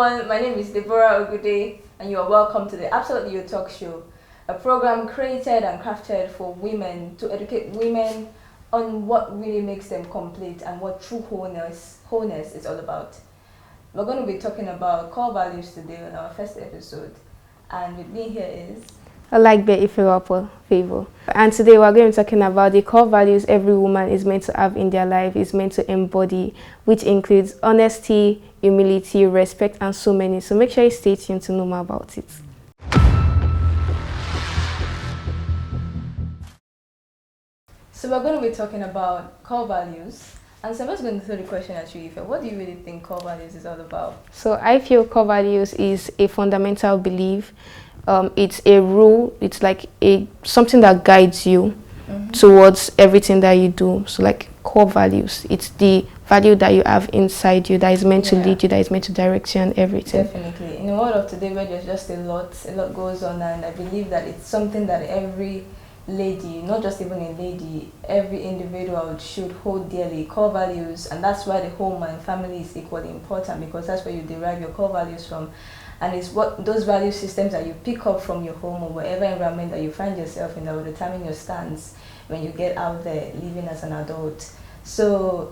everyone, my name is Deborah Ogude and you are welcome to the Absolute You Talk Show, a program created and crafted for women to educate women on what really makes them complete and what true wholeness is all about. We're going to be talking about core values today on our first episode, and with me here is Favor. And today we're going to be talking about the core values every woman is meant to have in their life, is meant to embody, which includes honesty, humility, respect, and so many. So make sure you stay tuned to know more about it. So we're going to be talking about core values. And so I'm just going to throw the question at you, Ife. What do you really think core values is all about? So I feel core values is a fundamental belief. It's a rule. It's like something that guides you towards everything that you do. So like core values, it's the value that you have inside you that is meant to lead you, that is meant to direct you and everything. Definitely. In the world of today where there's just a lot goes on, and I believe that it's something that every lady, not just even a lady, every individual should hold dearly, core values. And that's why the home and family is equally important, because that's where you derive your core values from. And it's what those value systems that you pick up from your home or whatever environment that you find yourself in that will determine your stance when you get out there living as an adult. So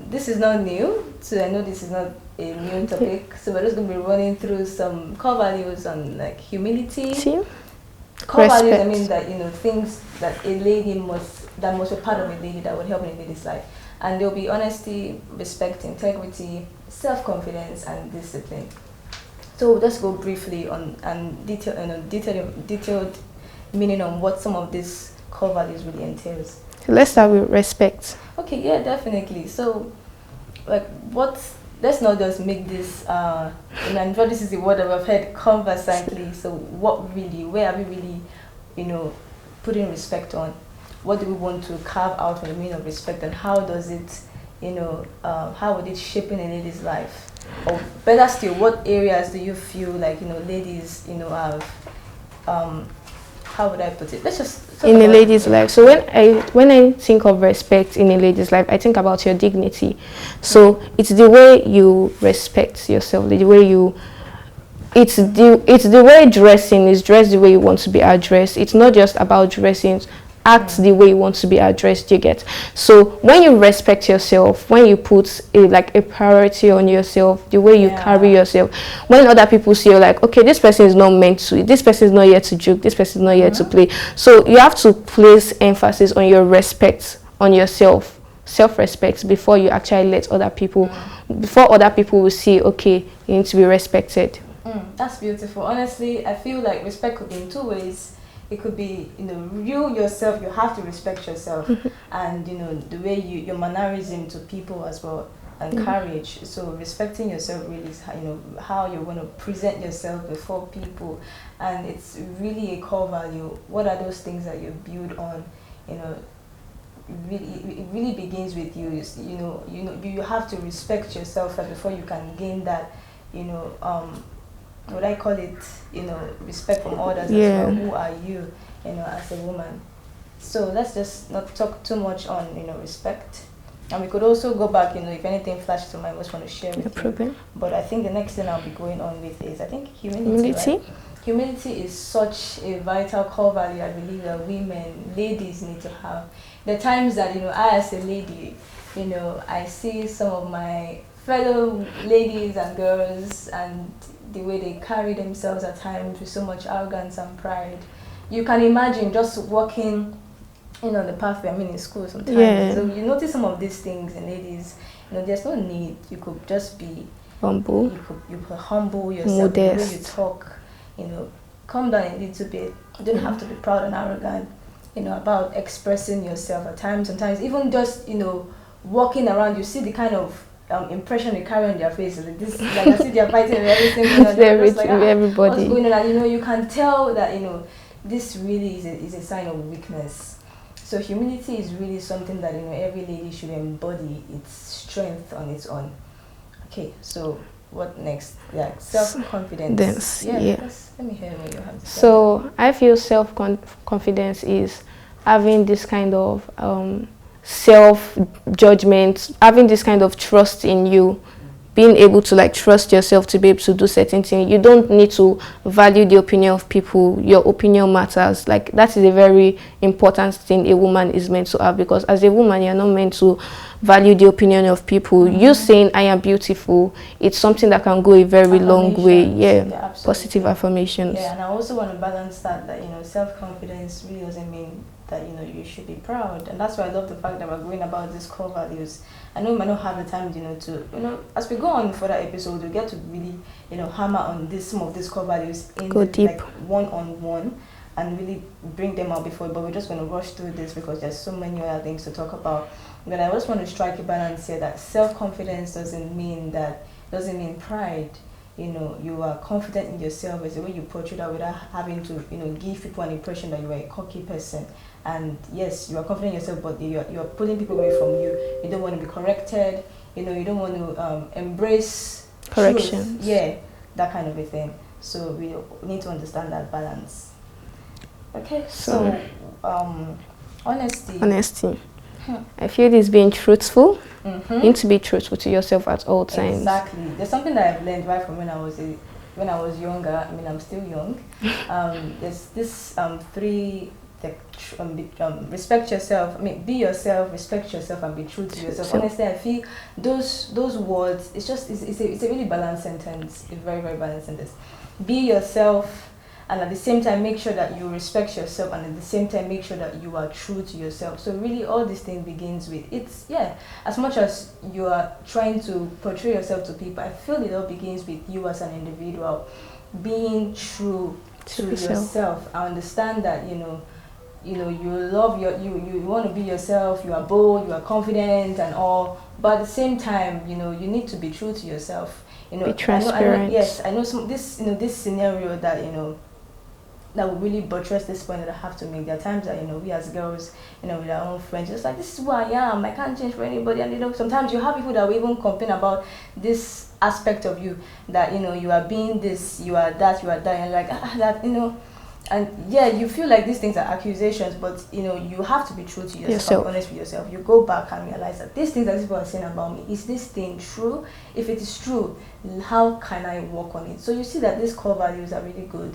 this is not new. So I know this is not a new topic. So we're just going to be running through some core values on like humility. Core values, I mean that, things that a lady must be part of a lady that would help in a lady's life. And there'll be honesty, respect, integrity, self-confidence, and discipline. So we'll just go briefly on and detailed meaning on what some of these core values really entails. So let's start with respect. Okay, yeah, definitely. So, let's not just make this, I'm sure this is the word that we've heard conversantly. So where are we really, putting respect on? What do we want to carve out from the meaning of respect, and how does it, how would it shape in a lady's life? Or better still, what areas do you feel like, ladies, have, how would I put it? Let's just in a lady's life. So when I think of respect in a lady's life, I think about your dignity. So it's the way you respect yourself, the way you. It's the way dressing is dressed the way you want to be addressed. It's not just about dressing. Act the way you want to be addressed, you get. So when you respect yourself, when you put a priority on yourself, the way you carry yourself, when other people see you like, okay, this person is not meant to, this person is not here to joke, this person is not here to play. So you have to place emphasis on your respect on yourself, self-respect, before you actually let other people, before other people will see, okay, you need to be respected. That's beautiful. Honestly, I feel like respect could be in two ways. It could be, you yourself, you have to respect yourself, and the way your mannerism to people as well, and courage. So respecting yourself really is how you're going to present yourself before people, and it's really a core value. What are those things that you build on? It really begins with you. You have to respect yourself first before you can gain that. What I call it, respect from others as well. Who are you, as a woman? So let's just not talk too much on, respect. And we could also go back, if anything flashes to mind, I just want to share with you. But I think the next thing I'll be going on with is, I think, humility. Right? Humility is such a vital core value, I believe, that ladies need to have. The times that, I as a lady, I see some of my fellow ladies and girls, and the way they carry themselves at times with so much arrogance and pride. You can imagine just walking, the pathway. in school sometimes. Yeah. So you notice some of these things in ladies. There's no need. You could just be humble. You could humble yourself. Modest. The way you talk. Calm down a little bit. You don't have to be proud and arrogant. About expressing yourself at times. Sometimes even just walking around, you see the kind of impression they carry on their faces. Like this, like I see they're fighting with everything. Everybody. What's going on? And you can tell that this really is a sign of weakness. So humility is really something that every lady should embody. Its strength on its own. Okay, so what next? Self-confidence. Yeah. Let me hear what you have to say. So I feel self-confidence is having this kind of self-judgment, having this kind of trust in you being able to like trust yourself to be able to do certain things. You don't need to value the opinion of people. Your opinion matters. Like that is a very important thing a woman is meant to have, because as a woman you're not meant to value the opinion of people. You saying I am beautiful, it's something that can go a very long way. Yeah, positive affirmations. Yeah, and I also want to balance that self-confidence really doesn't mean that you should be proud, and that's why I love the fact that we're going about these core values. I know we might not have the time to as we go on for that episode we get to really hammer on some of these core values in go deep, like one-on-one, and really bring them out before, but we're just going to rush through this because there's so many other things to talk about. But I just want to strike a balance here that self-confidence doesn't mean pride. You are confident in yourself is the way you portray that without having to give people an impression that you are a cocky person. And yes, you are confident in yourself, but you are pulling people away from you. You don't want to be corrected. You don't want to embrace corrections. Truth. Yeah, that kind of a thing. So we need to understand that balance. Okay, so honesty. I feel it's being truthful. You need to be truthful to yourself at all times. Exactly. There's something that I've learned right from when I was younger. I mean, I'm still young. There's this three. Respect yourself. I mean, be yourself, respect yourself, and be true to yourself. Honestly, I feel those words. It's a really balanced sentence. A very, very balanced sentence. Be yourself, and at the same time make sure that you respect yourself, and at the same time make sure that you are true to yourself. So really all this thing begins with as much as you are trying to portray yourself to people, I feel it all begins with you as an individual being true to yourself. I understand that you love you want to be yourself, you are bold, you are confident and all, but at the same time you need to be true to yourself. Be transparent. I know this scenario that that will really buttress this point that I have to make. There are times that we as girls with our own friends just like, this is who I am, I can't change for anybody. And sometimes you have people that will even complain about this aspect of you, that you are being this, you are that, and like that and yeah, you feel like these things are accusations, but you have to be true to yourself. Honest with yourself. You go back and realize that these things that people are saying about me, is this thing true? If it is true, how can I work on it? So you see that these core values are really good.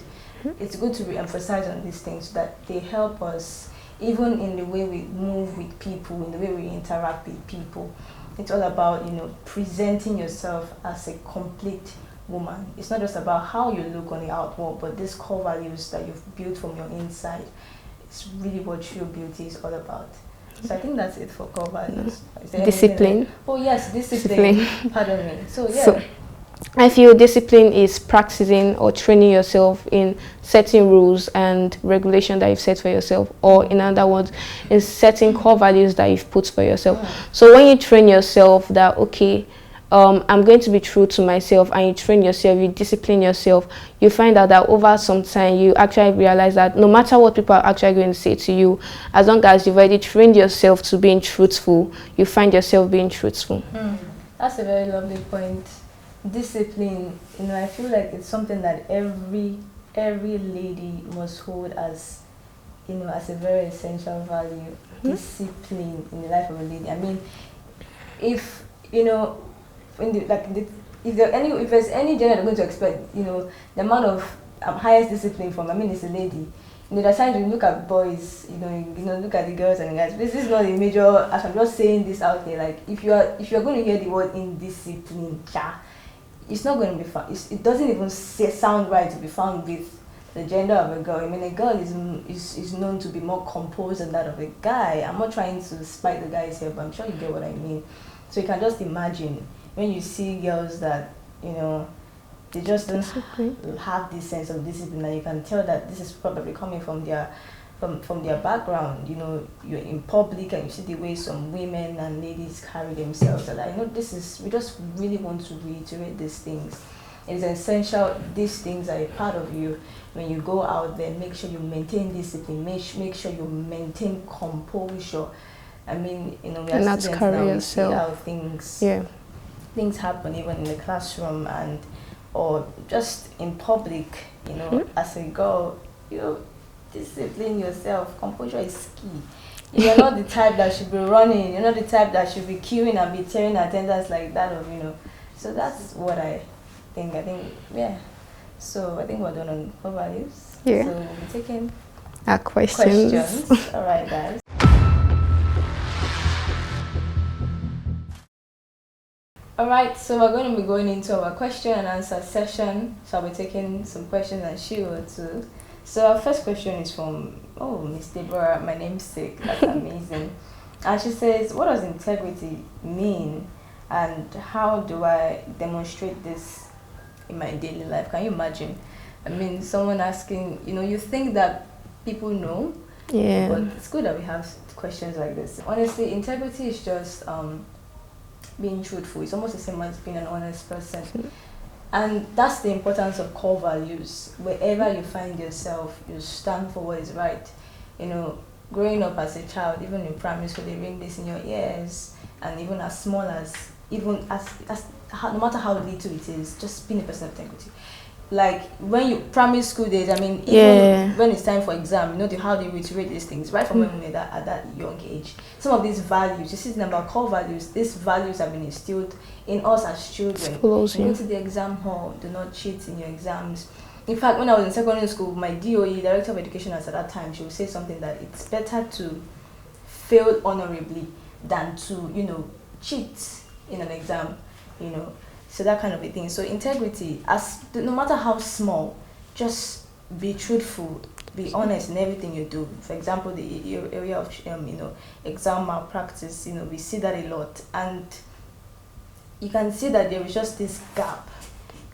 It's good to re-emphasize on these things so that they help us even in the way we move with people, in the way we interact with people. It's all about presenting yourself as a complete woman. It's not just about how you look on the outward, but these core values that you've built from your inside. It's really what true beauty is all about. So I think that's it for core values. Discipline. Oh yes, discipline. Pardon me. So yeah. So, I feel discipline is practicing or training yourself in setting rules and regulation that you've set for yourself, or in other words, in setting core values that you've put for yourself. So when you train yourself that, okay, I'm going to be true to myself, and you train yourself, you discipline yourself, you find out that over some time you actually realize that no matter what people are actually going to say to you, as long as you've already trained yourself to being truthful, you find yourself being truthful. That's a very lovely point. Discipline, I feel like it's something that every lady must hold as as a very essential value. Discipline in the life of a lady. I mean, if if there's any gender they're going to expect the amount of highest discipline from, I mean, it's a lady. There are times you look at boys, look at the girls and the guys. This is not a major, as I'm just saying this out there, like if you're going to hear the word indiscipline, it's not going to be found. It doesn't even sound right to be found with the gender of a girl. I mean, a girl is known to be more composed than that of a guy. I'm not trying to spite the guys here, but I'm sure you get what I mean. So you can just imagine when you see girls that they just don't have this sense of discipline, and you can tell that this is probably coming from their background. You're in public and you see the way some women and ladies carry themselves, and we just really want to reiterate these things. It is essential. These things are a part of you. When you go out there, make sure you maintain discipline, make sure you maintain composure. I mean, we are students now, we see how things happen even in the classroom or just in public, as a girl, discipline yourself. Composure is key. You're not the type that should be running, you're not the type that should be queuing and be tearing attendance like that of, So that's what I think. Yeah. So I think we're done on core values. Yeah. So we'll be taking Our questions. All right, guys. Alright, so we're going to be going into our question and answer session. So I'll be taking some questions and she will too. So our first question is from, Miss Deborah, my namesake. That's amazing. And she says, what does integrity mean? And how do I demonstrate this in my daily life? Can you imagine? I mean, someone asking, you think that people know, Yeah. but it's good that we have questions like this. Honestly, integrity is just being truthful. It's almost the same as being an honest person. And that's the importance of core values. Wherever you find yourself, you stand for what is right. Growing up as a child, even in primary school, they ring this in your ears. And even as small as, no matter how little it is, just being a person of integrity. Like when you primary school days, I mean, even when it's time for exam, how they reiterate these things right from when we're at that young age. Some of these values, this is about core values. These values have been instilled in us as children. You go to the exam hall, do not cheat in your exams. In fact, when I was in secondary school, my DOE, Director of Education at that time, she would say something that it's better to fail honorably than to, cheat in an exam, So that kind of a thing. So integrity, no matter how small, just be truthful, be honest in everything you do. For example, the area of exam malpractice, we see that a lot, and you can see that there is just this gap.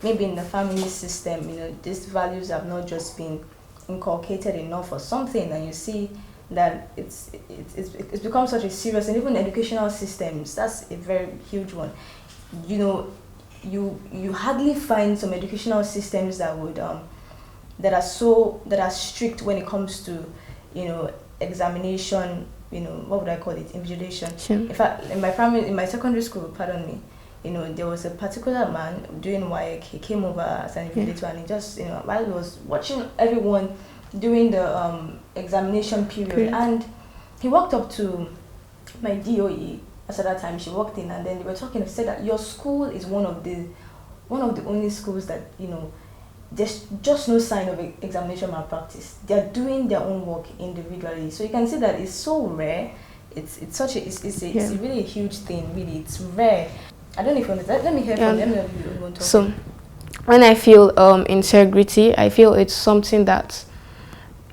Maybe in the family system, these values have not just been inculcated enough or something, and you see that it's become such a serious, and even educational systems, that's a very huge one. You hardly find some educational systems that would that are strict when it comes to examination, what would I call it, invigilation. Sure. In fact, in my secondary school, pardon me, there was a particular man doing WAEC. He came over as an invigilator, and he just while he was watching everyone during the examination period, and he walked up to my DOE. At that time, she walked in, and then they were talking. They said that your school is one of the only schools that there's just no sign of examination malpractice. They're doing their own work individually, so you can see that it's so rare. It's really a huge thing. Really, it's rare. I don't know if you understand. Let me hear from them. Let me talk. So, when I feel integrity, I feel it's something that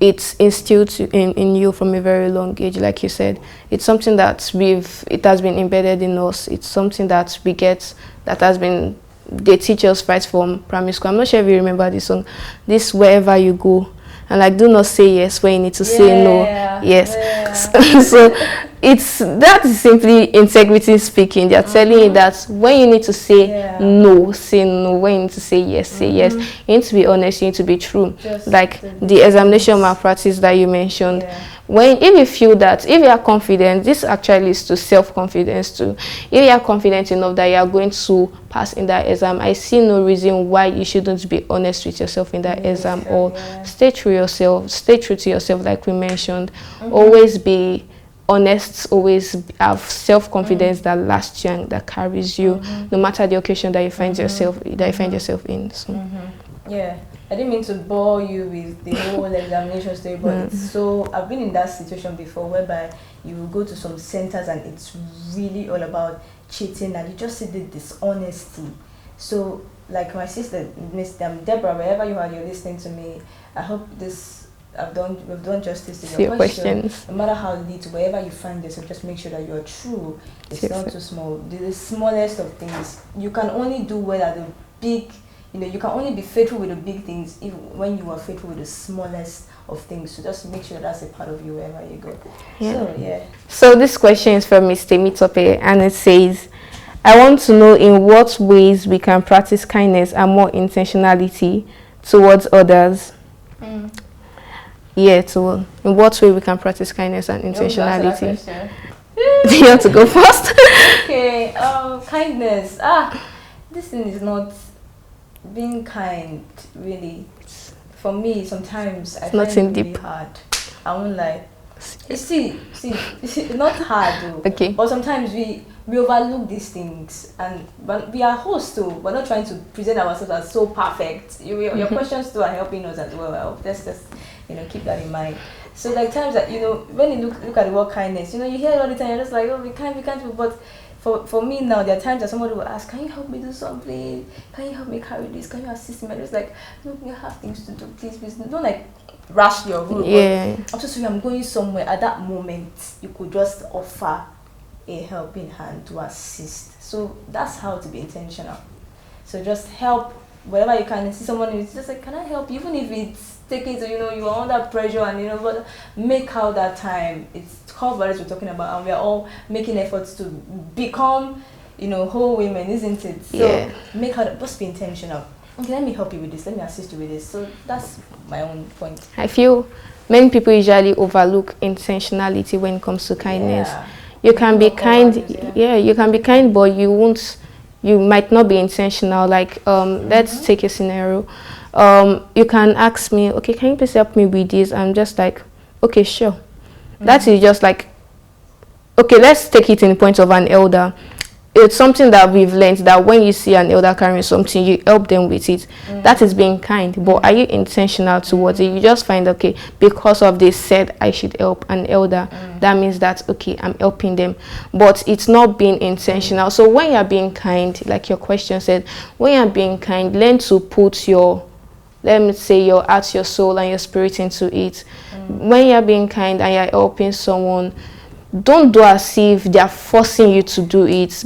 it's instilled in you from a very long age. Like you said, it's something that it has been embedded in us. It's something that we get, that has been, they teach us right from primary school. I'm not sure if you remember this song, this wherever you go, and like, do not say yes when you need to say no. Yes. So that is simply integrity speaking. They are telling you that when you need to say no, say no. When you need to say yes, say yes. You need to be honest, you need to be true. Just like the examination malpractice that you mentioned. If you feel that, if you are confident, this actually leads to self-confidence too. If you are confident enough that you are going to pass in that exam, I see no reason why you shouldn't be honest with yourself in that exam, or stay true to yourself, like we mentioned. Always be honest, always have self-confidence that lasts you and that carries you, no matter the occasion that you find yourself in. So. Yeah, I didn't mean to bore you with the whole examination story, but I've been in that situation before, whereby you will go to some centers and it's really all about cheating, and you just see the dishonesty. So, like my sister, Miss Deborah, wherever you are, you're listening to me, I hope we've done justice to your questions. No matter how little, wherever you find yourself, just make sure that you're true. It's not too small. The smallest of things. You can only do well at the big, you can only be faithful with the big things when you are faithful with the smallest of things. So just make sure that's a part of you wherever you go. So this question is from Mr. Mitope, and it says, I want to know in what ways we can practice kindness and more intentionality towards others. In what way we can practice kindness and intentionality? Do you want to go first? Okay, kindness. This thing is not being kind, really. For me, sometimes I find it really hard. I won't lie. See, it's not hard though. Okay. But sometimes we overlook these things, and but we are hosts too. We're not trying to present ourselves as so perfect. Your questions too are helping us as well. I hope let's just keep that in mind. So like times that when you look at the word kindness, you hear it all the time. You're just like, oh, we can't. But for me now, there are times that somebody will ask, can you help me do something? Can you help me carry this? Can you assist me? I'm just like, look, you have things to do. Please, don't like rush your road. Yeah. I'm so sorry, I'm going somewhere. At that moment, you could just offer a helping hand to assist. So that's how to be intentional. So just help wherever you can. See someone who's just like, can I help you? Even if it's taking to you are under pressure and but make out that time. It's core values we're talking about, and we are all making efforts to become whole women, isn't it? So make out, just be intentional. Okay, let me help you with this, let me assist you with this. So that's my own point. I feel many people usually overlook intentionality when it comes to kindness. You can be kind, you can be kind, but you might not be intentional. Like let's take a scenario. You can ask me, okay, can you please help me with this? I'm just like, okay, sure. That is just like, okay, let's take it in the point of an elder. It's something that we've learned, that when you see an elder carrying something, you help them with it. That is being kind. But are you intentional towards it? You just find, okay, because of this said I should help an elder. That means that, okay, I'm helping them. But it's not being intentional. So when you're being kind, like your question said, when you're being kind, learn to put your, let me say, your heart, your soul, and your spirit into it. When you're being kind and you're helping someone, don't do as if they're forcing you to do it.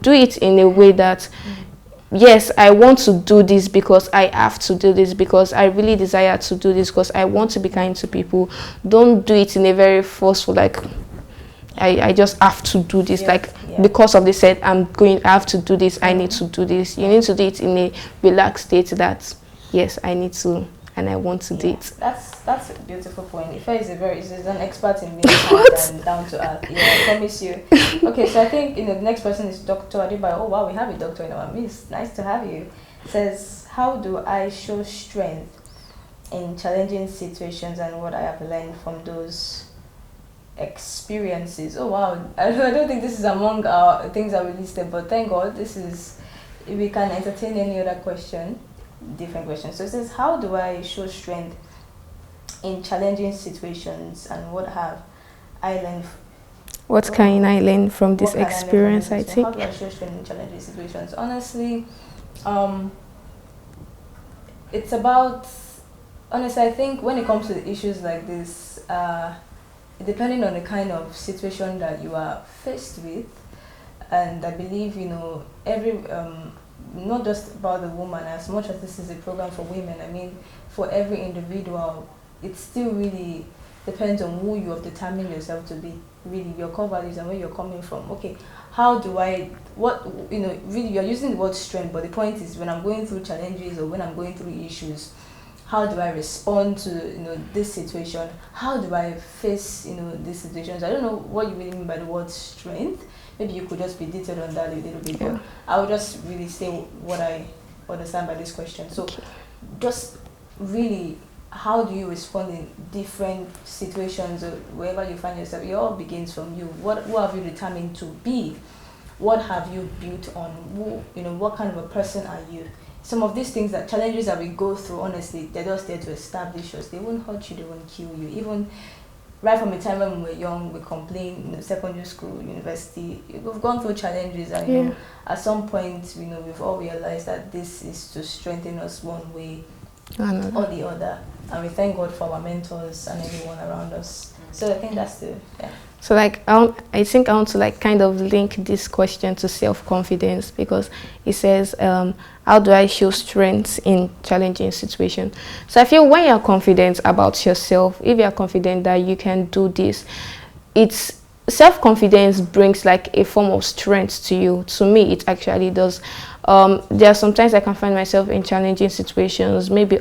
Do it in a way that, yes, I want to do this because I have to do this, because I really desire to do this, because I want to be kind to people. Don't do it in a very forceful, like, I just have to do this, because of this said, I have to do this, I need to do this. You need to do it in a relaxed state that, yes, I need to, and I want to do it. That's a beautiful point. Ife is an expert in being kind and down to earth. Yeah, I promise you. Okay, so I think the next person is Dr. Adibayo. Oh wow, we have a doctor in our midst. Nice to have you. Says, how do I show strength in challenging situations and what I have learned from those experiences? Oh wow, I don't think this is among our things that we listed, but thank God this is. If we can entertain any other question. Different questions. So it says, how do I show strength in challenging situations and what have I learned? What can I learn from this experience? I think. How do I show strength in challenging situations? Honestly, it's about. Honestly, I think when it comes to issues like this, depending on the kind of situation that you are faced with, and I believe every. Not just about the woman, as much as this is a program for women, I mean, for every individual, it still really depends on who you have determined yourself to be, really, your core values and where you're coming from. Okay, how do I, really, you're using the word strength, but the point is when I'm going through challenges or when I'm going through issues, how do I respond to, this situation? How do I face, these situations? I don't know what you really mean by the word strength. Maybe you could just be detailed on that a little bit. But I would just really say what I understand by this question. So just really, how do you respond in different situations or wherever you find yourself? It all begins from you. Who have you determined to be? What have you built on? What kind of a person are you? Some of these things, challenges that we go through, honestly, they're just there to establish us. They won't hurt you, they won't kill you. Even right from the time when we were young, we complain, secondary school, university, we've gone through challenges, and at some point, we've all realized that this is to strengthen us one way or the other. And we thank God for our mentors and everyone around us. So I think that's So I think I want to kind of link this question to self-confidence, because it says, how do I show strength in challenging situations? So I feel when you're confident about yourself, if you're confident that you can do this, it's self-confidence brings a form of strength to you. To me, it actually does. There are sometimes I can find myself in challenging situations. Maybe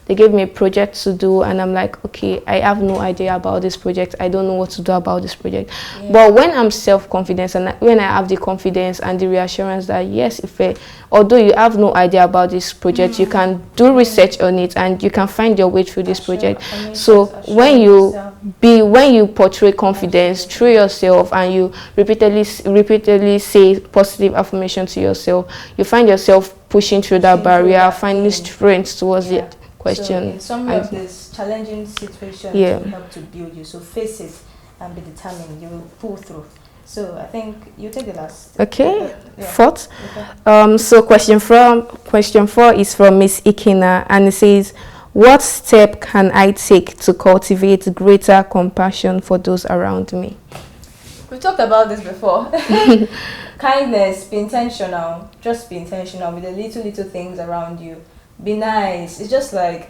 they gave me a project to do and I'm like, okay, I have no idea about this project. I don't know what to do about this project. But when I'm self-confident and when I have the confidence and the reassurance that yes, although you have no idea about this project, you can do research on it and you can find your way through this project. So when you be when you portray confidence through yourself and you repeatedly say positive affirmation to yourself, you find yourself pushing through that barrier, finding strength towards the question. So in summary of this challenging situation will help to build you. So face it and be determined. You will pull through. So I think you take the last. Okay. Fourth. Okay. So question 4 is from Miss Ikina, and it says, what step can I take to cultivate greater compassion for those around me? We talked about this before. Kindness, be intentional. Just be intentional with the little things around you. Be nice. It's just like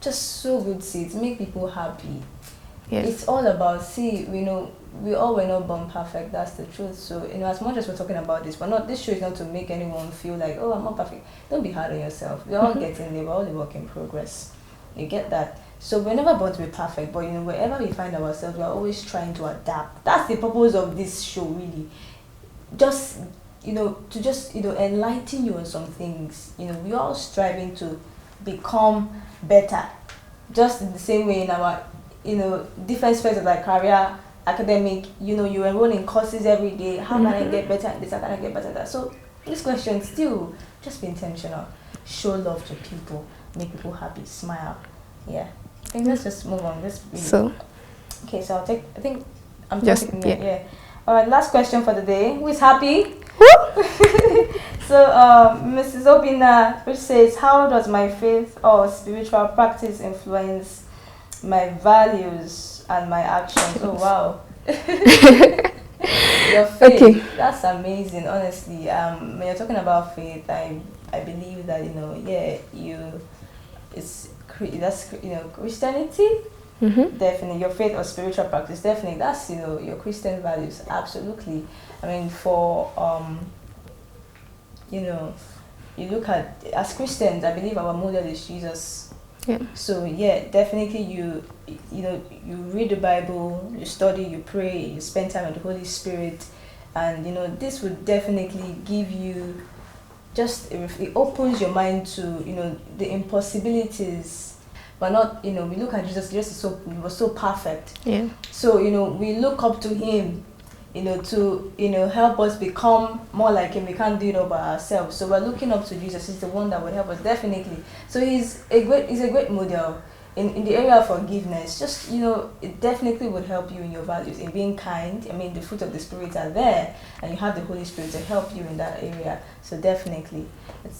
just sow good seeds. Make people happy. Yes. It's all about, we all were not born perfect. That's the truth. So as much as we're talking about this, this show is not to make anyone feel like, oh, I'm not perfect. Don't be hard on yourself. We're all getting there. We're all a work in progress. You get that? So we're never born to be perfect, but wherever we find ourselves, we're always trying to adapt. That's the purpose of this show, really. Just to enlighten you on some things. We're all striving to become better. Just in the same way in our different spheres of like career, academic, you enroll in courses every day. How can I get better at this? How can I get better at that? So this question still, just be intentional. Show love to people. Make people happy. Smile. Yeah. I think let's just move on. Okay, so I think I'm just All right, last question for the day. Who is happy? So Mrs. Obina, which says, how does my faith or spiritual practice influence my values and my actions? Oh wow. Your faith, that's amazing, honestly. When you're talking about faith, I believe that Christianity, definitely your faith or spiritual practice, definitely that's your Christian values, absolutely. I mean, for you look at, as Christians, I believe our model is Jesus. Yeah. So definitely you read the Bible, you study, you pray, you spend time with the Holy Spirit, and this would definitely give you it opens your mind to the impossibilities, but not we look at Jesus. Jesus was so perfect. Yeah. So we look up to him, to help us become more like him. We can't do it all by ourselves. So we're looking up to Jesus. He's the one that would help us, definitely. So he's a great model in the area of forgiveness. Just it definitely would help you in your values, in being kind. I mean, the fruit of the Spirit are there, and you have the Holy Spirit to help you in that area. So definitely,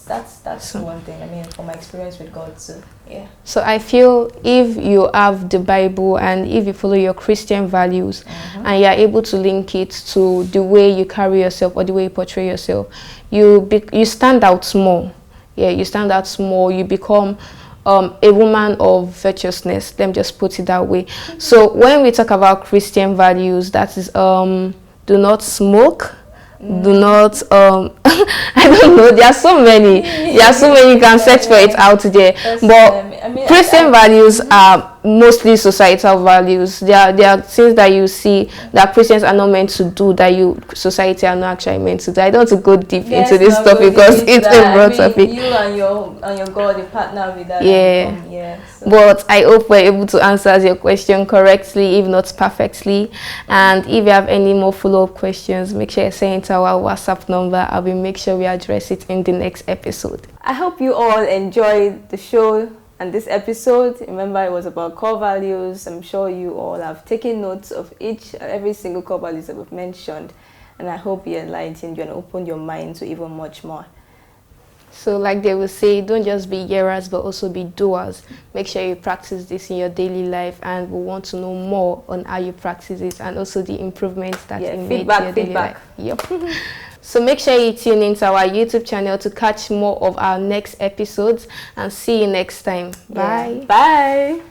that's one thing. I mean, from my experience with God. So yeah. So I feel if you have the Bible and if you follow your Christian values, and you are able to link it to the way you carry yourself or the way you portray yourself, you stand out more. Yeah, you stand out more. You become a woman of virtuousness. Let me just put it that way. So when we talk about Christian values, that is do not smoke, do not I don't know, there are so many you can search for it out there. But Christian values are mostly societal values. There are things that you see that Christians are not meant to do, that society are not actually meant to do. I don't want to go deep into this topic because it's a broad topic. You and your God, you partner with that. So. But I hope we're able to answer your question correctly, if not perfectly. And if you have any more follow-up questions, make sure you send it to our WhatsApp number. I will make sure we address it in the next episode. I hope you all enjoyed the show and this episode. Remember, it was about core values. I'm sure you all have taken notes of every single core values that we've mentioned, and I hope you enlightened you and opened your mind to even much more. So like they will say, don't just be hearers but also be doers. Make sure you practice this in your daily life, and we want to know more on how you practice it and also the improvements that you made in your daily life. Yep. So make sure you tune into our YouTube channel to catch more of our next episodes, and see you next time. Bye. Bye.